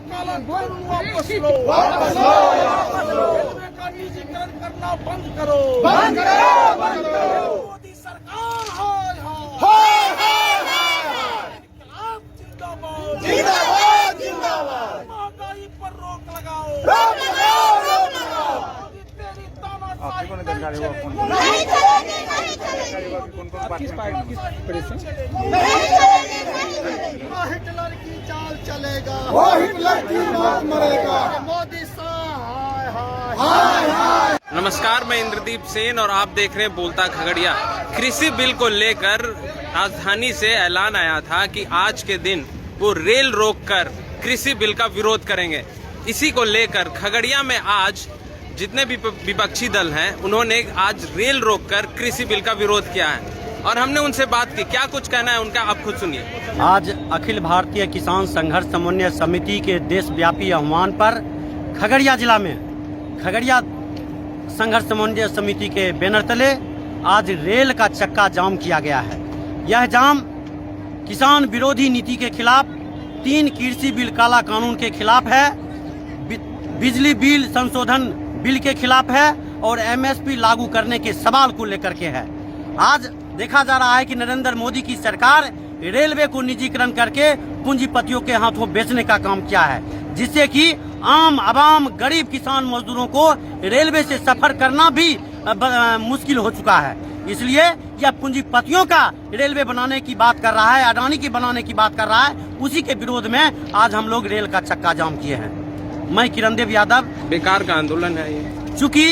काला कानून वापस लो, वापस लो, वापस लो। रेलवे का निजीकरण करना बंद करो, बंद करो, बंद करो। मोदी सरकार हाय हाय हाय हाय, इनकलाब जिंदाबाद, जिंदाबाद, जिंदाबाद। महंगाई पर रोक लगाओ, रोक लगाओ, रोक लगाओ। मोदी तेरी तानाशाही नहीं चलेगी, नहीं चलेगी, नहीं चलेगी। किस पार्टी हिटलर की चाल चलेगा, वो हिटलर की मौत मरेगा। मोदी साहब हाय हाय हाय। नमस्कार, मैं इंद्रदीप सेन और आप देख रहे हैं बोलता खगड़िया। कृषि बिल को लेकर राजधानी से ऐलान आया था कि आज के दिन वो रेल रोककर कृषि बिल का विरोध करेंगे। इसी को लेकर खगड़िया में आज जितने भी विपक्षी दल हैं उन्होंने आज रेल रोककर कृषि बिल का विरोध किया है और हमने उनसे बात की। क्या कुछ कहना है उनका, आप खुद सुनिए। आज अखिल भारतीय किसान संघर्ष समन्वय समिति के देशव्यापी आह्वान पर खगड़िया जिला में खगड़िया संघर्ष समन्वय समिति के बैनर तले आज रेल का चक्का जाम किया गया है। यह जाम किसान विरोधी नीति के खिलाफ, 3 कृषि बिल काला कानून के खिलाफ है, बिजली बिल संशोधन बिल के खिलाफ है और MSP लागू करने के सवाल को लेकर के है। आज देखा जा रहा है कि नरेंद्र मोदी की सरकार रेलवे को निजीकरण करके पूंजीपतियों के हाथों बेचने का काम किया है, जिससे कि आम आवाम गरीब किसान मजदूरों को रेलवे से सफर करना भी मुश्किल हो चुका है। इसलिए यह पूंजीपतियों का रेलवे बनाने की बात कर रहा है, अडानी की बनाने की बात कर रहा है। उसी के विरोध में आज हम लोग रेल का चक्का जाम किए हैं। मैं किरणदेव यादव। बेकार का आंदोलन है ये, चूँकि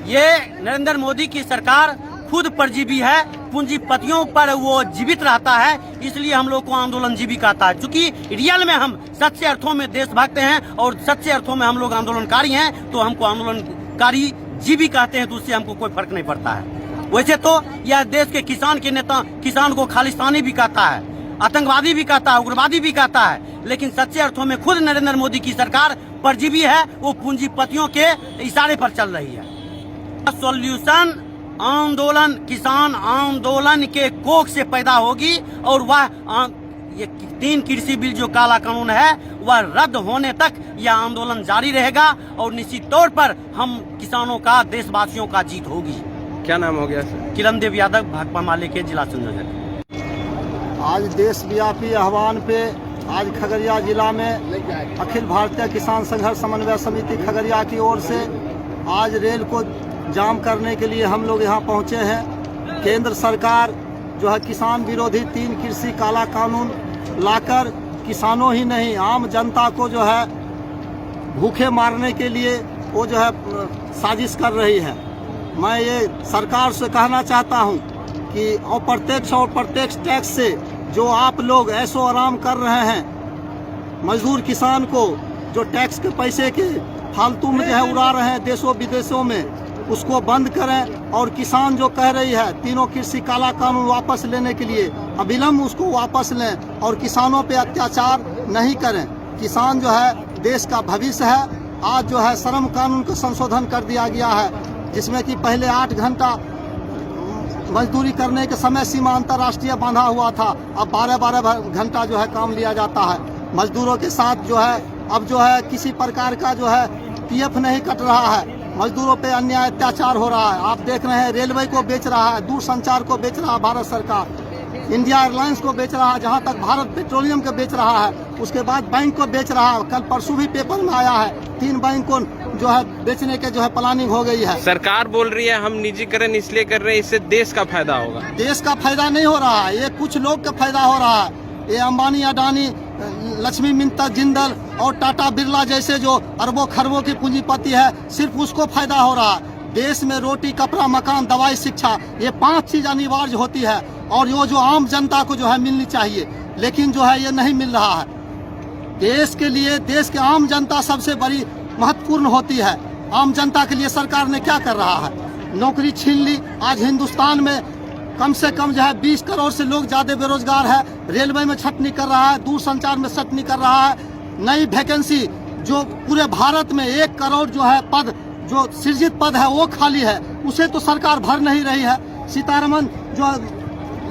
ये नरेंद्र मोदी की सरकार खुद परजीवी है, पूंजीपतियों पर वो जीवित रहता है, इसलिए हम लोग को आंदोलन जीवी कहता है। क्योंकि रियल में हम सच्चे अर्थों में देशभक्त हैं और सच्चे अर्थों में हम लोग आंदोलनकारी हैं, तो हमको आंदोलनकारी जीवी कहते हैं, तो उससे हमको कोई फर्क नहीं पड़ता है। वैसे तो यह देश के किसान के नेता किसान को खालिस्तानी भी कहता है, आतंकवादी भी कहता है, उग्रवादी भी कहता है, लेकिन सच्चे अर्थों में खुद नरेंद्र मोदी की सरकार परजीवी है, वो पूंजीपतियों के इशारे पर चल रही है। सॉल्यूशन आंदोलन किसान आंदोलन के कोख से पैदा होगी और वह ये 3 कृषि बिल जो काला कानून है वह रद्द होने तक यह आंदोलन जारी रहेगा और निश्चित तौर पर हम किसानों का, देशवासियों का जीत होगी। क्या नाम हो गया सर? किरणदेव यादव, भाकपा माले के जिला संयोजक। आज देशव्यापी आह्वान पे आज खगड़िया जिला में अखिल भारतीय किसान संघर्ष समन्वय समिति खगड़िया की ओर से आज रेल को जाम करने के लिए हम लोग यहाँ पहुँचे हैं। केंद्र सरकार जो है किसान विरोधी 3 कृषि काला कानून लाकर किसानों ही नहीं आम जनता को जो है भूखे मारने के लिए वो जो है साजिश कर रही है। मैं ये सरकार से कहना चाहता हूँ कि अप्रत्यक्ष और प्रत्यक्ष टैक्स से जो आप लोग ऐशो आराम कर रहे हैं, मजदूर किसान को जो टैक्स के पैसे के फालतू में जो है उड़ा रहे हैं देशों विदेशों में, उसको बंद करें। और किसान जो कह रही है 3 कृषि काला कानून वापस लेने के लिए, अविलंब उसको वापस लें और किसानों पे अत्याचार नहीं करें। किसान जो है देश का भविष्य है। आज जो है श्रम कानून का संशोधन कर दिया गया है, जिसमें कि पहले 8 घंटा मजदूरी करने के समय सीमा अंतर्राष्ट्रीय बांधा हुआ था, अब 12-12 घंटा जो है काम लिया जाता है। मजदूरों के साथ जो है अब जो है किसी प्रकार का जो है PF नहीं कट रहा है, मजदूरों पे अन्याय अत्याचार हो रहा है। आप देख रहे हैं रेलवे को बेच रहा है, दूरसंचार को बेच रहा है भारत सरकार, इंडिया एयरलाइंस को बेच रहा है, जहां तक भारत पेट्रोलियम को बेच रहा है, उसके बाद बैंक को बेच रहा है। कल परसों भी पेपर में आया है 3 बैंक को जो है बेचने के जो है प्लानिंग हो गई है। सरकार बोल रही है हम निजीकरण इसलिए कर रहे हैं, इससे देश का फायदा होगा। देश का फायदा नहीं हो रहा है, ये कुछ लोग का फायदा हो रहा है। ये अंबानी, अडानी, लक्ष्मी मित्तल, जिंदल और टाटा बिरला जैसे जो अरबों खरबों की पूंजीपति है, सिर्फ उसको फायदा हो रहा है। देश में रोटी, कपड़ा, मकान, दवाई, शिक्षा, ये 5 चीज अनिवार्य होती है और ये जो आम जनता को जो है मिलनी चाहिए, लेकिन जो है ये नहीं मिल रहा है। देश के लिए देश के आम जनता सबसे बड़ी महत्वपूर्ण होती है। आम जनता के लिए सरकार ने क्या कर रहा है? नौकरी छीन ली। आज हिंदुस्तान में कम से कम जो है 20 करोड़ से लोग ज्यादा बेरोजगार है। रेलवे में छटनी कर रहा है, दूरसंचार में छटनी कर रहा है। नई वैकेंसी जो पूरे भारत में 1 करोड़ जो है पद जो सृजित पद है वो खाली है, उसे तो सरकार भर नहीं रही है। सीतारमन जो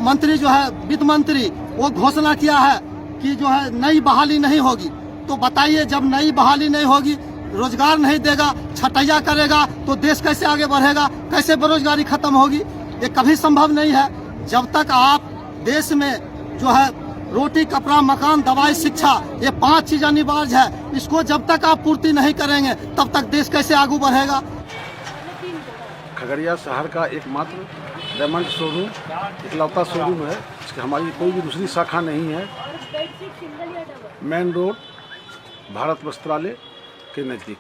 मंत्री जो है वित्त मंत्री, वो घोषणा किया है कि जो है नई बहाली नहीं होगी। तो बताइए, जब नई बहाली नहीं होगी, रोजगार नहीं देगा, छटैया करेगा, तो देश कैसे आगे बढ़ेगा, कैसे बेरोजगारी खत्म होगी? ये कभी संभव नहीं है। जब तक आप देश में जो है रोटी, कपड़ा, मकान, दवाई, शिक्षा, ये 5 चीज अनिवार्य है, इसको जब तक आप पूर्ति नहीं करेंगे तब तक देश कैसे आगे बढ़ेगा? खगड़िया शहर का एकमात्र डायमंड शोरूम, इकलौता शोरूम है। इसकी हमारी कोई भी दूसरी शाखा नहीं है। मेन रोड भारत वस्त्रालय के नज़दीक।